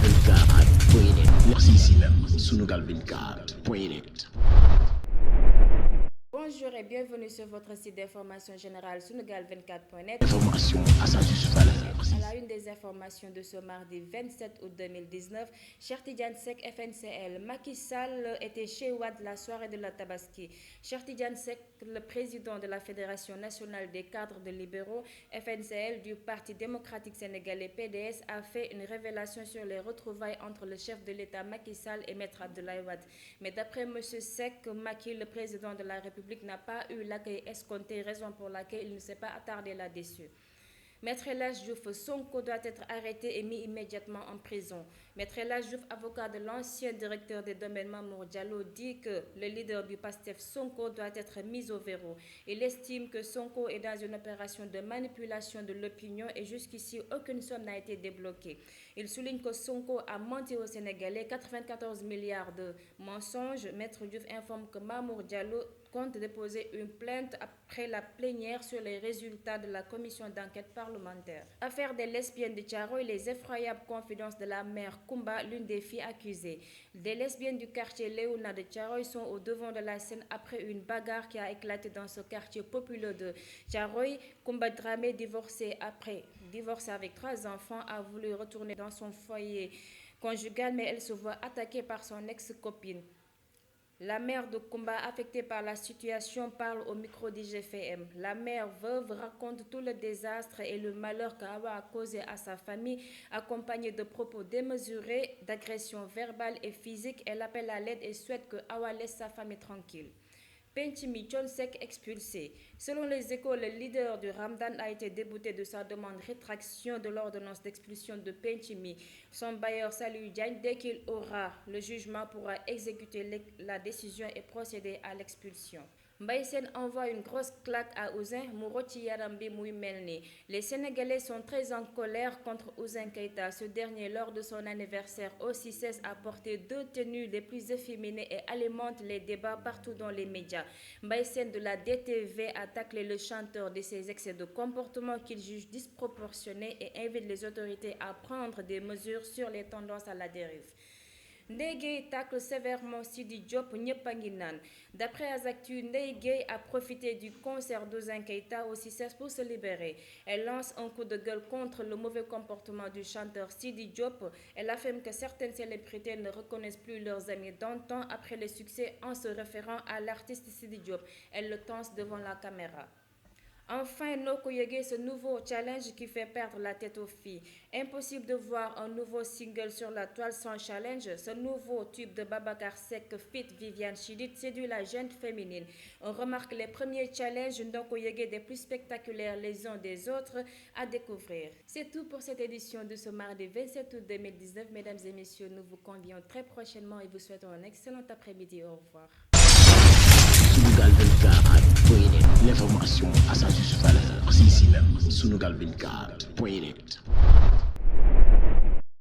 Sunugal24.net merci ici même Sunugal24.net. Bonjour et bienvenue sur votre site d'information générale Sunugal24.net. Information à sa juste valeur. À la une des informations de ce mardi 27 août 2019, Cheikh Tidiane Seck FNCL. Macky Sall était chez Wade la soirée de la Tabaski. Cheikh Tidiane Seck, le président de la Fédération nationale des cadres de libéraux FNCL du Parti démocratique sénégalais PDS, a fait une révélation sur les retrouvailles entre le chef de l'État Macky Sall et Maître Abdoulaye Wade. Mais d'après M. Seck, Macky, le président de la République, n'a pas eu l'accueil escompté, raison pour laquelle il ne s'est pas attardé là-dessus. Maître El Hadji Diouf, Sonko doit être arrêté et mis immédiatement en prison. Maître El Hadji Diouf, avocat de l'ancien directeur des domaines Mamour Diallo, dit que le leader du PASTEF, Sonko, doit être mis au verrou. Il estime que Sonko est dans une opération de manipulation de l'opinion et jusqu'ici, aucune somme n'a été débloquée. Il souligne que Sonko a menti aux Sénégalais, 94 milliards de mensonges. Maître Diouf informe que Mamour Diallo compte déposer une plainte après la plénière sur les résultats de la commission d'enquête parlementaire. Affaire des lesbiennes de Thiaroye, les effroyables confidences de la mère Koumba, l'une des filles accusées. Des lesbiennes du quartier Léona de Thiaroye sont au devant de la scène après une bagarre qui a éclaté dans ce quartier populaire de Thiaroye. Koumba Dramé, divorcée avec 3 enfants, a voulu retourner dans son foyer conjugal, mais elle se voit attaquée par son ex-copine. La mère de Koumba, affectée par la situation, parle au micro d'IGFM. La mère veuve raconte tout le désastre et le malheur qu'Awa a causé à sa famille, accompagnée de propos démesurés, d'agressions verbales et physiques. Elle appelle à l'aide et souhaite que Awa laisse sa famille tranquille. Penchimi Chonsek expulsé. Selon les Échos, le leader du Ramadan a été débouté de sa demande de rétraction de l'ordonnance d'expulsion de Penchimi. Son bailleur Salou Diagne, dès qu'il aura le jugement, pourra exécuter la décision et procéder à l'expulsion. Mbaye Sène envoie une grosse claque à Ouzin Mouroti Yarambi Mouimelni. Les Sénégalais sont très en colère contre Ouzin Keïta. Ce dernier, lors de son anniversaire au CICES, a porté 2 tenues les plus efféminées et alimente les débats partout dans les médias. Mbaye Sène de la DTV a taclé le chanteur de ses excès de comportement qu'il juge disproportionnés et invite les autorités à prendre des mesures sur les tendances à la dérive. Ndeye Gueye tacle sévèrement Sidi Diop ñëpp a ngi naan. D'après Azactu, Ndeye Gueye a profité du concert d'Ouzin Keïta au CICES pour se libérer. Elle lance un coup de gueule contre le mauvais comportement du chanteur Sidi Diop. Elle affirme que certaines célébrités ne reconnaissent plus leurs amis d'antan après le succès en se référant à l'artiste Sidi Diop. Elle le tense devant la caméra. Enfin, Noko Yege, ce nouveau challenge qui fait perdre la tête aux filles. Impossible de voir un nouveau single sur la toile sans challenge. Ce nouveau tube de Babacar Seck fit Viviane Chidid séduit la jeune féminine. On remarque les premiers challenges Noko Yege des plus spectaculaires les uns des autres à découvrir. C'est tout pour cette édition de ce mardi 27 août 2019. Mesdames et messieurs, nous vous convions très prochainement et vous souhaitons un excellent après-midi. Au revoir. Sunugal24.net l'information à sa juste valeur c'est ici même Sunugal24.net.